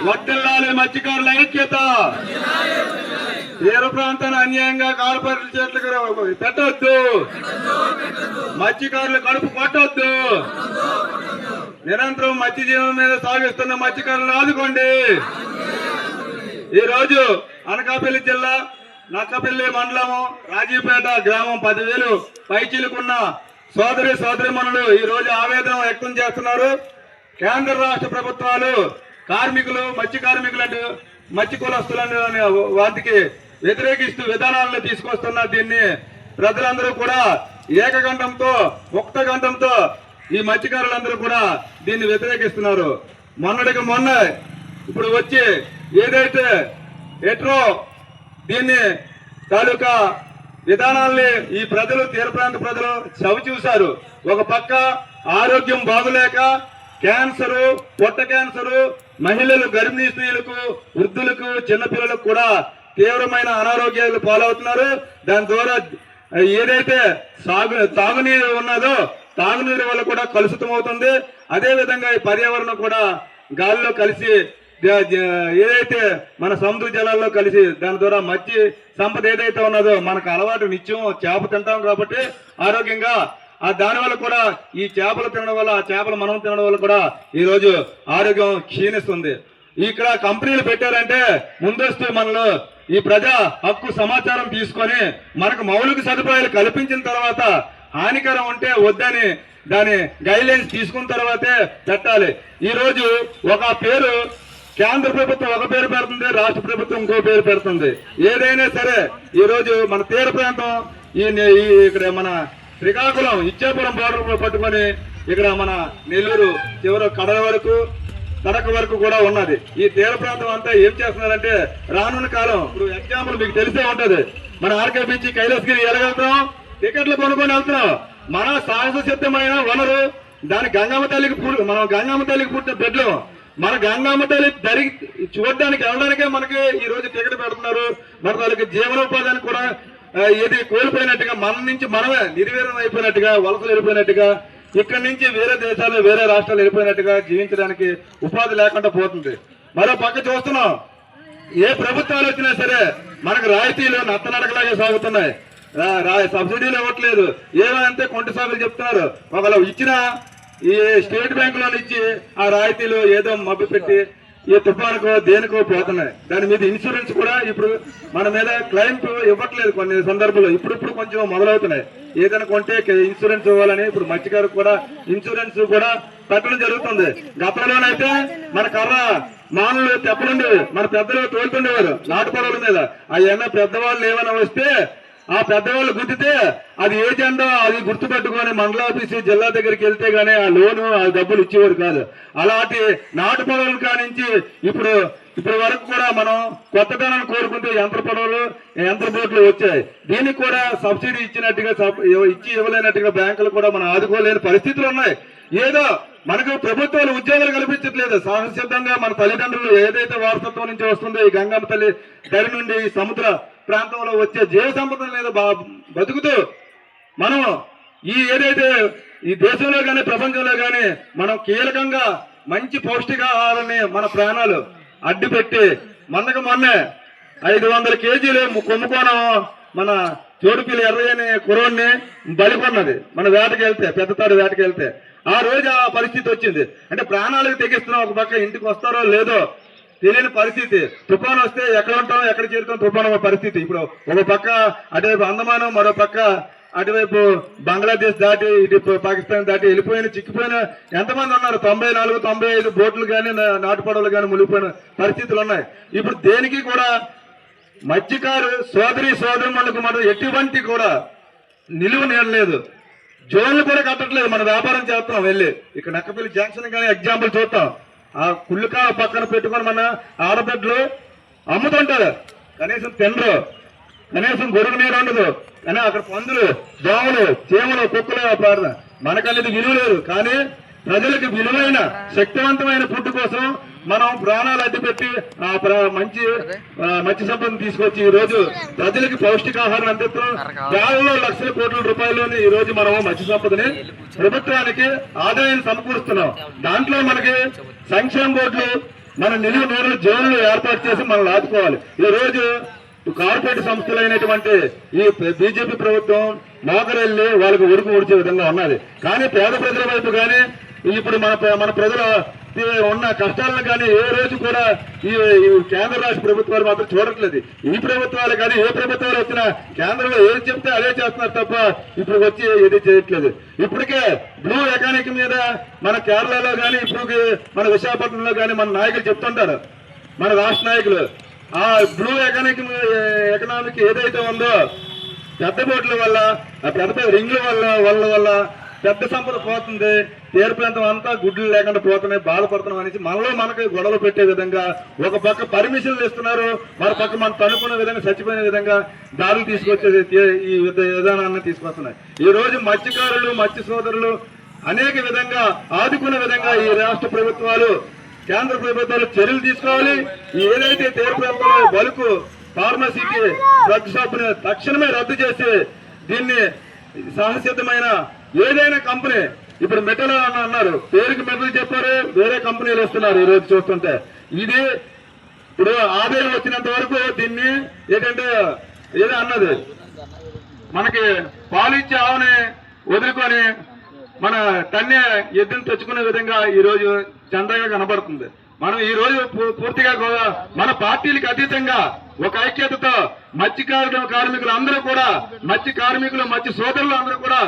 వర్ధిల్లాలి మత్స్యకారుల ఐక్యత. తీర ప్రాంతాన్ని అన్యాయంగా కార్పొరేట్ చెట్లకు పెట్టొద్దు. మత్స్యకారులు కడుపు కొట్టొద్దు. నిరంతరం మత్స్య జీవనం మీద సాగిస్తున్న మత్స్యకారులను ఆదుకోండి. ఈ రోజు అనకాపల్లి జిల్లా నక్కపల్లి మండలము రాజీపేట గ్రామం 10,000 పైచీలుకున్న సోదరిమణులు ఈ రోజు ఆవేదన వ్యక్తం చేస్తున్నారు. కేంద్ర రాష్ట్ర ప్రభుత్వాలు కార్మికులు మత్స్య కార్మికులంటే మత్స్య కులస్తులను వాటికి వ్యతిరేకిస్తూ విధానాలను తీసుకొస్తున్న దీన్ని ప్రజలందరూ కూడా ఏకగంఠంతో ముక్తగంఠంతో ఈ మత్స్యకారులందరూ కూడా దీన్ని వ్యతిరేకిస్తున్నారు. మొన్నటికి మొన్న ఇప్పుడు వచ్చి ఏదైతే ఎట్రో దీన్ని తాలూకా విధానాల్ని ఈ ప్రజలు తీర ప్రాంత ప్రజలు చవి చూశారు. ఒక పక్క ఆరోగ్యం బాగులేక క్యాన్సరు, పొట్ట క్యాన్సరు, మహిళలు, గర్భిణీ స్త్రీలకు, వృద్ధులకు, చిన్నపిల్లలకు కూడా తీవ్రమైన అనారోగ్యాలు పాలవుతున్నారు. దాని ద్వారా ఏదైతే తాగునీరు ఉన్నదో తాగునీరు వల్ల కూడా కలుషితం అవుతుంది. అదే విధంగా ఈ పర్యావరణం కూడా గాలిలో కలిసి ఏదైతే మన సముద్ర జలాల్లో కలిసి దాని ద్వారా మత్స్య సంపద ఏదైతే ఉన్నదో మనకు అలవాటు నిత్యం చేప తింటాం కాబట్టి ఆరోగ్యంగా దానివల్ల కూడా ఈ చేపలు తినడం వల్ల ఆ చేపలు మనం తినడం వల్ల కూడా ఈ రోజు ఆరోగ్యం క్షీణిస్తుంది. ఇక్కడ కంపెనీలు పెట్టారంటే ముందస్తు మనలో ఈ ప్రజా హక్కు సమాచారం తీసుకొని మనకు మౌలిక సదుపాయాలు కల్పించిన తర్వాత హానికరం ఉంటే వద్దని దాని గైడ్ లైన్స్ తీసుకున్న తర్వాతే పెట్టాలి. ఈ రోజు ఒక పేరు కేంద్ర ప్రభుత్వం ఒక పేరు పెడుతుంది, రాష్ట్ర ప్రభుత్వం ఇంకో పేరు పెడుతుంది. ఏదైనా సరే ఈ రోజు మన తీర ప్రాంతం ఇక్కడ మన శ్రీకాకుళం ఇచ్చాపురం బోర్డర్ పట్టుకొని ఇక్కడ మన నెల్లూరు చివరి కడక వరకు కూడా ఉన్నది. ఈ తీర ప్రాంతం అంతా ఏం చేస్తున్నారంటే రానున్న కాలం ఇప్పుడు ఎగ్జాంపుల్ మీకు తెలిసే ఉంటది. మన ఆర్కే బీచ్ కైలాసగిరి ఎలాగెళ్తున్నాం, టికెట్లు కొనుక్కొని వెళ్తున్నాం. మన సాహస సిద్ధమైన వనరు దాని గంగమ్మ తల్లికి పుట్టిన బిడ్డలు. మన గంగమ్మ తల్లి చూడడానికి వెళ్ళడానికే మనకి ఈ రోజు టికెట్ పెడుతున్నారు. మన వాళ్ళకి జీవనోపాధాన్ని కూడా ఏది కోల్పోయినట్టుగా మన నుంచి మనమే నిర్వీర్యం అయిపోయినట్టుగా, వలసలు వెళ్ళిపోయినట్టుగా, ఇక్కడి నుంచి వేరే దేశాలు వేరే రాష్ట్రాలు వెళ్ళిపోయినట్టుగా జీవించడానికి ఉపాధి లేకుండా పోతుంది. మరో పక్క చూస్తున్నాం, ఏ ప్రభుత్వాలు వచ్చినా సరే మనకు రాయితీలు నత్తనడకలాగే సాగుతున్నాయి. సబ్సిడీలు ఇవ్వట్లేదు. ఏమంటే కొంట సాగులు చెప్తున్నారు. ఒకవేళ ఇచ్చిన ఈ స్టేట్ బ్యాంకులో ఇచ్చి ఆ రాయితీలు ఏదో మభ్య పెట్టి ఈ తుఫానుకో దేనికో పోతున్నాయి. దాని మీద ఇన్సూరెన్స్ కూడా ఇప్పుడు మన మీద క్లెయిమ్ ఇవ్వట్లేదు. కొన్ని సందర్భాల్లో ఇప్పుడు కొంచెం మొదలవుతున్నాయి. ఏదైనా కొంటే ఇన్సూరెన్స్ ఇవ్వాలని ఇప్పుడు మత్స్యకారుకు కూడా ఇన్సూరెన్స్ కూడా పెట్టడం జరుగుతుంది. గతంలోనైతే మన కర్ర మానులు తెప్పలుండేవి, మన పెద్దలు తోలుతుండేవారు నాటు పొడవుల మీద. అవన్నీ పెద్దవాళ్ళు ఏమైనా వస్తే ఆ పెద్దవాళ్ళు గుర్తితే అది ఏ జెండా అది గుర్తుపెట్టుకొని మండలాఫీసు జిల్లా దగ్గరికి వెళ్తే గానీ ఆ లోను ఆ డబ్బులు ఇచ్చేవారు కాదు. అలాంటి నాటు పొడవులు కానించి ఇప్పుడు వరకు కూడా మనం కొత్తదనాన్ని కోరుకుంటే యంత్ర పొడవులు, యంత్ర బోట్లు వచ్చాయి. దీనికి కూడా సబ్సిడీ ఇవ్వలేనట్టుగా బ్యాంకులు కూడా మనం ఆదుకోలేని పరిస్థితులు ఉన్నాయి. ఏదో మనకు ప్రభుత్వాలు ఉద్యోగాలు కల్పించట్లేదు. సహసిద్ధంగా మన తల్లిదండ్రులు ఏదైతే వారసత్వం నుంచి వస్తుందో ఈ గంగమ్మ తల్లి దరి నుండి ఈ సముద్ర ప్రాంతంలో వచ్చే జీవ సంపద మీద బతుకుతూ మనం ఏదైతే ఈ దేశంలో కానీ ప్రపంచంలో కానీ మనం కీలకంగా మంచి పౌష్టికాహారాన్ని మన ప్రాణాలు అడ్డుపెట్టి మొన్నే 500 కేజీలు కుంభకోణం మన చోటుపిల్లి ఎర్రయ్యని కుర్రోడ్ని బలికొన్నది. మన వేటకెళ్తే పెద్దతాడు వేటకెళ్తే ఆ రోజు ఆ పరిస్థితి వచ్చింది. అంటే ప్రాణాలకు తెగిస్తున్నాం. ఒక పక్క ఇంటికి వస్తారో లేదో తెలియని పరిస్థితి. తుఫాను వస్తే ఎక్కడ ఉంటాం ఎక్కడ చేరుతాం తుఫాను పరిస్థితి. ఇప్పుడు ఒక పక్క అటువైపు అండమానం, మరో పక్క అటువైపు బంగ్లాదేశ్ దాటి ఇటు పాకిస్తాన్ దాటి వెళ్ళిపోయిన చిక్కిపోయిన ఎంతమంది ఉన్నారు. 94, 95 బోట్లు కానీ నాటు పడవలు కానీ మునిగిపోయిన పరిస్థితులు ఉన్నాయి. ఇప్పుడు దేనికి కూడా మత్స్యకారు సోదరులకు మనం ఎటువంటి కూడా నిలువ నేడలేదు. జోన్లు కూడా కట్టట్లేదు. మన వ్యాపారం చేస్తున్నాం వెళ్ళి ఇక్కడ నక్కపల్లి జంక్షన్ కానీ ఎగ్జాంపుల్ చూస్తాం. ఆ కుళ్ళుకా పక్కన పెట్టుకొని మన ఆడబిడ్డలు అమ్ముతుంటారు. కనీసం తినరు, కనీసం గొడుగు నీరు ఉండదు. కానీ అక్కడ పందులు, దోమలు, చీమలు, కుక్కలు మనకనేది విలువ లేదు. కానీ ప్రజలకు విలువైన శక్తివంతమైన ఫుడ్ కోసం మనం ప్రాణాలు అడ్డుపెట్టి మంచి సంపదను తీసుకొచ్చి ఈ రోజు ప్రజలకి పౌష్టికాహారం అందిస్తున్నాం. వేలలో లక్షల కోట్ల రూపాయలని ఈ రోజు మనం మత్స్య సంపదని ప్రభుత్వానికి ఆదాయాన్ని సమకూరుస్తున్నాం. దాంట్లో మనకి సంక్షేమ బోర్డులు మన నిలువు నీరుల జోన్లు ఏర్పాటు చేసి మనల్ని ఆదుకోవాలి. ఈ రోజు కార్పొరేట్ సంస్థలైనటువంటి ఈ బీజేపీ ప్రభుత్వం మోకరెళ్ళి వాళ్ళకి ఉరుకు ఉడిచే విధంగా ఉన్నది. కానీ పేద ప్రజల వైపు కానీ ఇప్పుడు మన ప్రజల ఉన్న కష్టాలను కానీ ఏ రోజు కూడా ఈ కేంద్ర రాష్ట్ర ప్రభుత్వాలు మాత్రం చూడట్లేదు. ఈ ప్రభుత్వాలు కానీ ఏ ప్రభుత్వాలు వచ్చినా కేంద్రంలో ఏది చెప్తే అదే చేస్తున్నారు తప్ప ఇప్పుడు వచ్చి ఏది చేయట్లేదు. ఇప్పటికే బ్లూ ఎకానమీ మీద మన కేరళలో కానీ ఇప్పుడు మన విశాఖపట్నంలో కానీ మన నాయకులు చెప్తుంటారు, మన రాష్ట్ర నాయకులు. ఆ బ్లూ ఎకనామిక్ ఏదైతే ఉందో పెద్ద బోట్ల వల్ల పెద్ద పెద్ద రింగుల వల్ల పెద్ద సంపద పోతుంది, తీర ప్రాంతం అంతా గుడ్లు లేకుండా పోతున్నాయి, బాధపడుతున్నాం అనేసి మనకి గొడవలు పెట్టే విధంగా ఒక పక్క పర్మిషన్లు ఇస్తున్నారు, మరో పక్క మనం తనుకున్న విధంగా చచ్చిపోయిన విధంగా దారులు తీసుకొచ్చేది ఈ విధానాన్ని తీసుకొస్తున్నాయి. ఈ రోజు మత్స్యకారులు మత్స్య సోదరులు అనేక విధంగా ఆదుకునే విధంగా ఈ రాష్ట్ర ప్రభుత్వాలు కేంద్ర ప్రభుత్వాలు చర్యలు తీసుకోవాలి. ఏదైతే తీర ప్రాంతంలో బలుకు ఫార్మసీకి డ్రగ్ షాప్ని తక్షణమే రద్దు చేసి దీన్ని సహసిద్ధమైన ఏదైనా కంపెనీ, ఇప్పుడు మెటల్ అన్నారు, పేరుకి మెటల్ చెప్పారు, వేరే కంపెనీలు వస్తున్నారు. ఈ రోజు చూస్తుంటే ఇది ఇప్పుడు ఆదాయం వచ్చినంత వరకు దీన్ని ఏంటంటే ఏదో అన్నది మనకి పాలిచ్చే ఆవుని వదులుకొని మన తన్నే ఎద్దును తెచ్చుకునే విధంగా ఈ రోజు చందగా కనబడుతుంది. మనం ఈ రోజు పూర్తిగా మన పార్టీలకు అతీతంగా ఒక ఐక్యతతో కార్మికులు అందరూ కూడా మత్స్య సోదరులు అందరూ కూడా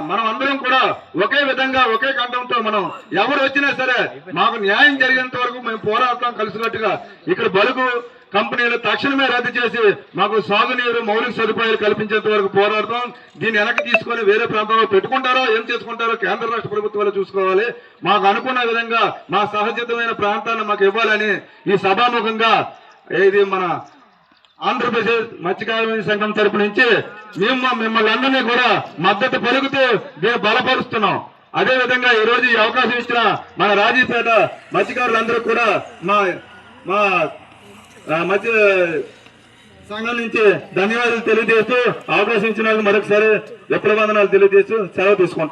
మనం అందరం కూడా ఒకే విధంగా ఒకే కంఠంతో మనం ఎవరు వచ్చినా సరే మాకు న్యాయం జరిగేంత వరకు మేము పోరాడతాం కలిసినట్టుగా. ఇక్కడ బలుగు కంపెనీలు తక్షణమే రద్దు చేసి మాకు సాగునీరు మౌలిక సదుపాయాలు కల్పించేంత వరకు పోరాడతాం. దీన్ని వెనక్కి తీసుకొని వేరే ప్రాంతంలో పెట్టుకుంటారో ఏం చేసుకుంటారో కేంద్ర రాష్ట్ర ప్రభుత్వాలు చూసుకోవాలి. మాకు అనుకున్న విధంగా మా సహజమైన ప్రాంతాన్ని మాకు ఇవ్వాలని ఈ సభాముఖంగా ఇది మన ఆంధ్రప్రదేశ్ మత్స్యకార సంఘం తరపు నుంచి మిమ్మల్ని అందరినీ కూడా మద్దతు పలుకుతూ దీన్ని బలపరుస్తున్నాం. అదే విధంగా ఈ రోజు ఈ అవకాశం ఇచ్చిన మన రాజీపేట మత్స్యకారులందరూ కూడా మా మధ్య సంఘం నుంచి ధన్యవాదాలు తెలియజేస్తూ అవకాశం ఇచ్చిన మరొకసారి విప్లవందనాలు తెలియజేస్తూ సెలవు తీసుకుంటాం.